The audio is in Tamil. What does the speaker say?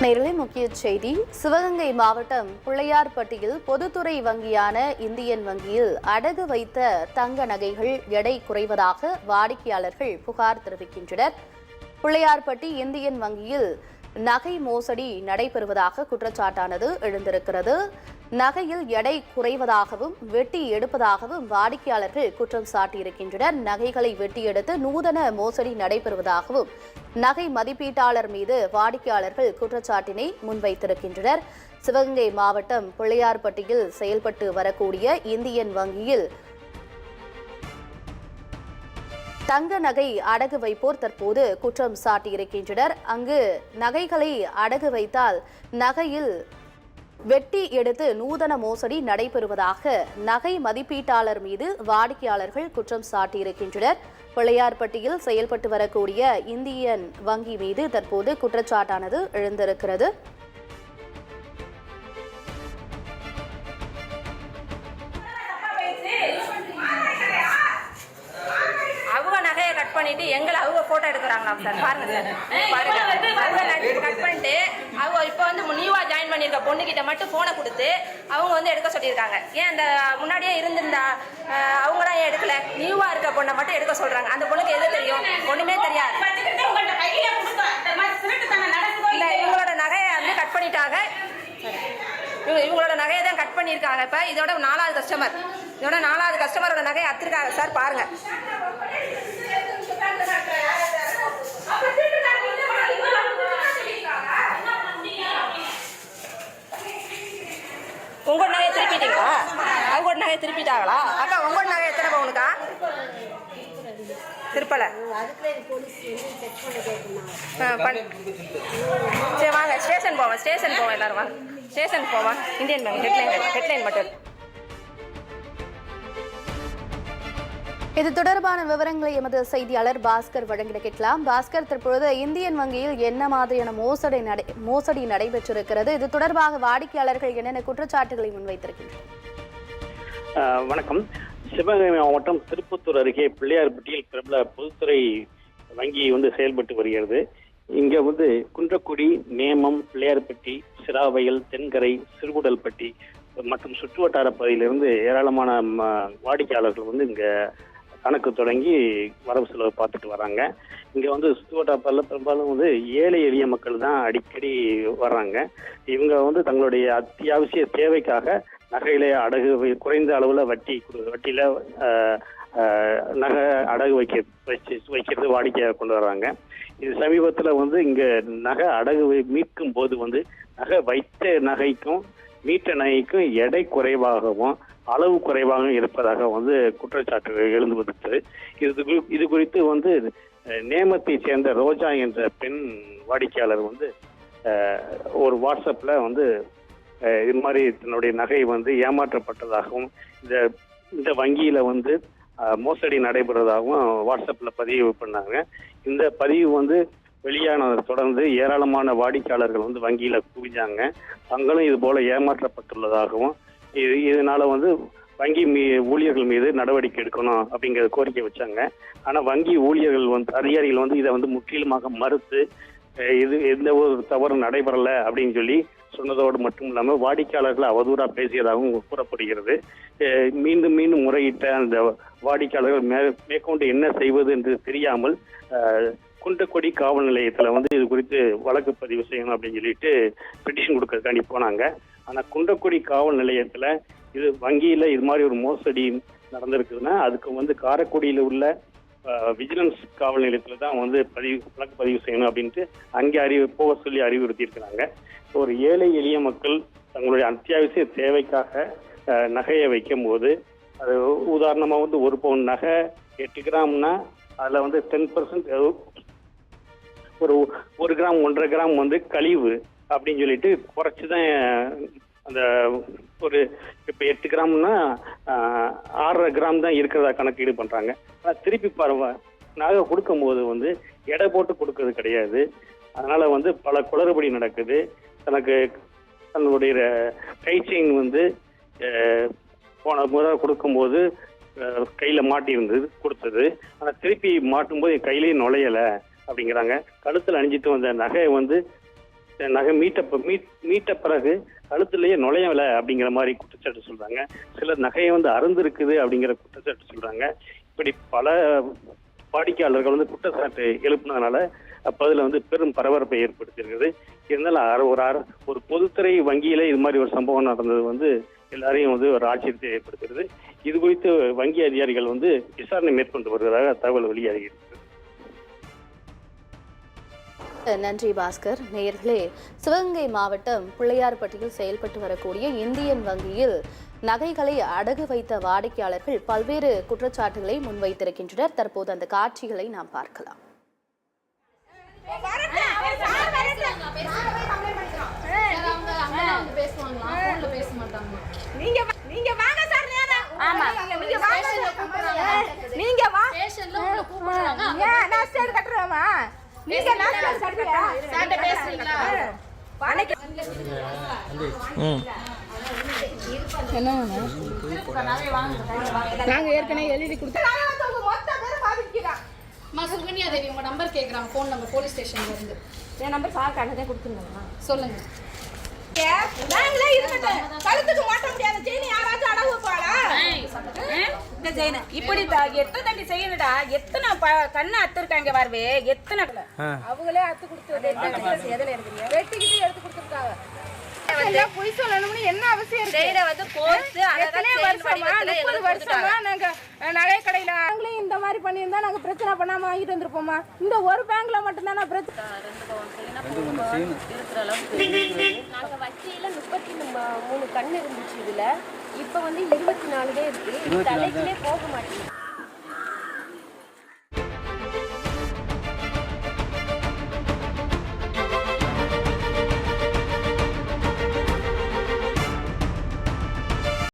நேயர்களே, முக்கிய செய்தி. சிவகங்கை மாவட்டம் பிள்ளையார்பட்டியில் பொதுத்துறை வங்கியான இந்தியன் வங்கியில் அடகு வைத்த தங்க நகைகள் எடை குறைவதாக வாடிக்கையாளர்கள் புகார் தெரிவிக்கின்றனர். பிள்ளையார்பட்டி இந்தியன் வங்கியில் நகை மோசடி நடைபெறுவதாக குற்றச்சாட்டானது எழுந்திருக்கிறது. நகையில் எடை குறைவதாகவும் வெட்டி எடுப்பதாகவும் வாடிக்கையாளர்கள் குற்றம் சாட்டியிருக்கின்றனர். நகைகளை வெட்டி எடுத்து நூதன மோசடி நடைபெறுவதாகவும் நகை மதிப்பீட்டாளர் மீது வாடிக்கையாளர்கள் குற்றச்சாட்டினை முன்வைத்திருக்கின்றனர். சிவகங்கை மாவட்டம் பிள்ளையார்பட்டியில் செயல்பட்டு வரக்கூடிய இந்தியன் வங்கியில் தங்க நகை அடகு வைப்போர் தற்போது குற்றம் சாட்டியிருக்கின்றனர். அங்கு நகைகளை அடகு வைத்தால் நகையில் வெட்டி எடுத்து நூதன மோசடி நடைபெறுவதாக நகை மதிப்பீட்டாளர் மீது வாடிக்கையாளர்கள் குற்றம் சாட்டியிருக்கின்றனர். பிள்ளையார்பட்டியில் செயல்பட்டு வரக்கூடிய இந்தியன் வங்கி மீது தற்போது குற்றச்சாட்டானது எழுந்திருக்கிறது. பண்ணிட்டு எங்களை அவங்க போட்டோ எடுக்கிறாங்களாம் சார். பாருங்க சார், பாருங்க அவங்க கட் பண்ணிட்டு அவங்க இப்போ வந்து நியூவா ஜாயின் பண்ணியிருக்க பொண்ணுகிட்ட மட்டும் போனை கொடுத்து அவங்க வந்து எடுக்க சொல்லியிருக்காங்க. ஏன் அந்த முன்னாடியே இருந்திருந்தா அவங்க தான் ஏன் எடுக்கல? நியூவா இருக்க பொண்ணை மட்டும் எடுக்க சொல்றாங்க. அந்த பொண்ணுக்கு எது தெரியும்? ஒண்ணுமே தெரியாது. இல்ல, இவங்களோட நகையை வந்து கட் பண்ணிட்டாங்க. இவங்களோட நகையை தான் கட் பண்ணியிருக்காங்க. இப்போ இதோட 4வது கஸ்டமர், இதோட 4வது கஸ்டமரோட நகையை அத்திருக்காங்க சார். பாருங்க, உங்களோட நகையை திருப்பிட்டீங்களா? அவங்களோட நகையை திருப்பிட்டாங்களா? அக்கா, உங்களோட நகை எத்தனை பவுனுக்கா? திருப்பலை. சரி வாங்க, ஸ்டேஷன் போவோம் எல்லாரும் வாங்க, ஸ்டேஷன் போவோம். இந்தியன் பேங்க் ஹெட்லைன் மட்டும். இது தொடர்பான விவரங்களை எமது செய்தியாளர் பாஸ்கர் வழங்கிட கேட்கலாம். பாஸ்கர், தற்பொழுது இந்தியன் வங்கியில் என்ன மாதிரியான மோசடி நடைபெற்றிருக்கிறது? இது தொடர்பாக வாடிக்கையாளர்கள் என்னென்ன குற்றச்சாட்டுகளை முன்வைத்திருக்கின்றனர்? வணக்கம். சிவகங்கை மாவட்டம் திருப்பத்தூர் அருகே பிள்ளையார்பட்டியில் பிரபல பொதுத்துறை வங்கி செயல்பட்டு வருகிறது. இங்க குன்றக்குடி, நேமம், பிள்ளையார்பட்டி, சிராவயல், தென்கரை, சிறுகுடல்பட்டி மற்றும் சுற்றுவட்டார பகுதியிலிருந்து ஏராளமான வாடிக்கையாளர்கள் இங்க கணக்கு தொடங்கி வரவு செலவு பார்த்துட்டு வராங்க. இங்க சுற்றுவட்டாரத்தில் பெரும்பாலும் ஏழை எளிய மக்கள் தான் அடிக்கடி வர்றாங்க. இவங்க தங்களுடைய அத்தியாவசிய தேவைக்காக நகையில அடகு குறைந்த அளவுல வட்டியில நகை அடகு வைக்கிறது வாடிக்கையாக கொண்டு வர்றாங்க. இது சமீபத்துல இங்க நகை அடகு மீட்கும் போது நகை வைத்த நகைக்கும் மீட்ட நகைக்கும் எடை குறைவாகவும் அளவு குறைவாகவும் இருப்பதாக குற்றச்சாட்டு எழுந்து வந்துச்சு. இது குறித்து நேமத்தை சேர்ந்த ரோஜா என்ற பெண் வாடிக்கையாளர் ஒரு வாட்ஸ்அப்ல இது மாதிரி தன்னுடைய நகை ஏமாற்றப்பட்டதாகவும் இந்த வங்கியில மோசடி நடைபெறுவதாகவும் வாட்ஸ்அப்ல பதிவு பண்ணாங்க. இந்த பதிவு வெளியானதை தொடர்ந்து ஏராளமான வாடிக்கையாளர்கள் வங்கியில குவிஞ்சாங்க. தங்களும் இது போல ஏமாற்றப்பட்டுள்ளதாகவும் இதனால வங்கி ஊழியர்கள் மீது நடவடிக்கை எடுக்கணும் அப்படிங்கிற கோரிக்கை வச்சாங்க. ஆனா வங்கி ஊழியர்கள் அதிகாரிகள் இதை முற்றிலுமாக மறுத்து இது எந்த ஒரு தவறு நடைபெறல அப்படின்னு சொல்லி சொன்னதோடு மட்டும் இல்லாமல் வாடிக்கையாளர்கள் அவதூறா பேசியதாகவும் கூறப்படுகிறது. மீண்டும் முறையிட்ட அந்த வாடிக்கையாளர்கள் மேற்கொண்டு என்ன செய்வது என்று தெரியாமல் குன்றக்குடி காவல் நிலையத்துல இது குறித்து வழக்கு பதிவு செய்யணும் அப்படின்னு சொல்லிட்டு பெட்டிஷன் கொடுக்கறதுக்காண்டி போனாங்க. ஆனா குன்றக்குடி காவல் நிலையத்துல இது வங்கியில இது மாதிரி ஒரு மோசடி நடந்திருக்குதுன்னா அதுக்கு காரைக்குடியில உள்ள விஜிலன்ஸ் காவல் நிலையத்துல தான் வழக்கு பதிவு செய்யணும் அப்படின்ட்டு அங்கே போக சொல்லி அறிவுறுத்தி இருக்கிறாங்க. ஒரு ஏழை எளிய மக்கள் தங்களுடைய அத்தியாவசிய தேவைக்காக நகையை வைக்கும் போது அது உதாரணமா ஒரு பவுன் நகை 8 கிராம்னா அதுல 10% ஒரு கிராம் 1.5 கிராம் கழிவு அப்படின்னு சொல்லிட்டு குறைச்சுதான் அந்த ஒரு இப்ப 8 கிராம்னா 6.5 கிராம் தான் இருக்கிறதா கணக்கீடு பண்றாங்க. ஆனா திருப்பி நகை கொடுக்கும் போது எடை போட்டு கொடுக்கறது கிடையாது. அதனால பல குளறுபடி நடக்குது. தன்னுடைய கை செயின் போன முறை கொடுக்கும்போது கையில மாட்டி இருந்தது கொடுத்தது. ஆனா திருப்பி மாட்டும் போது என் கையிலேயே நுழையல அப்படிங்கிறாங்க. கழுத்துல அணிஞ்சிட்டு வந்த நகையை நகை மீட்ட பிறகு கழுத்துலயே நுழையல அப்படிங்கிற மாதிரி குற்றச்சாட்டு சொல்றாங்க. சிலர் நகையை வந்து அருந்திருக்குது அப்படிங்கிற குற்றச்சாட்டு சொல்றாங்க. இப்படி பல வாடிக்கையாளர்கள் வந்து குற்றச்சாட்டு எழுப்புனதுனால அப்ப அதுல வந்து பெரும் பரபரப்பை ஏற்படுத்தியிருக்குது. இருந்தாலும் ஒரு பொதுத்துறை வங்கியில இது மாதிரி ஒரு சம்பவம் நடந்தது வந்து எல்லாரையும் வந்து ஒரு ஆச்சரியத்தை ஏற்படுத்துகிறது. இது குறித்து வங்கி அதிகாரிகள் வந்து விசாரணை மேற்கொண்டு வருவதாக தகவல் வெளியாகிறது. நன்றி பாஸ்கர். நேயர்களே, சிவகங்கை மாவட்டம் பிள்ளையார்பட்டியில் செயல்பட்டு வரக்கூடிய இந்தியன் வங்கியில் நகைகளை அடகு வைத்த வாடிக்கையாளர்கள் பல்வேறு குற்றச்சாட்டுகளை முன்வைத்திருக்கின்றனர். தற்போது அந்த காட்சிகளை நாம் பார்க்கலாம். நாங்க ஏற்கனவே எழுதி கொடுத்தோம். சுகன்யா தேவி உங்க நம்பர் கேக்குறாங்க, ஃபோன் நம்பர் போலீஸ் ஸ்டேஷன்ல இருந்து. என் நம்பர் சார் கண்ணதே கொடுத்துருங்க. சொல்லுங்க. நாங்களே இருக்கட்டும், கழுத்துக்கு மாட்ட முடியாத செயின் யாராச்சும் அடகு வைப்பாளா? இந்த செயின் இப்படி எத்தனை தட்டி செய்யணுடா, எத்தனை கண்ணை அத்துருக்காங்க பாருவே, எத்தனை அவங்களே அத்து கொடுத்து எதுல எடுக்கிறீங்க? வெட்டிக்கிட்டு எடுத்து கொடுத்துருக்காங்க. பொய் சொல்லணும்னு என்ன அவசியம்? நாங்க நகை கடையில நாங்களே இந்த மாதிரி பண்ணியிருந்தா நாங்க பிரச்சனை பண்ணாம வாங்கிட்டு வந்திருப்போமா? இந்த ஒரு பேங்க்ல மட்டும்தான் நான் பிரச்சனை. நாங்க வச்சியில 33 கண்ணு இருந்துச்சு. இதுல இப்ப வந்து 24 இருக்கு. தலைக்குள்ளே போக மாட்டேங்குது.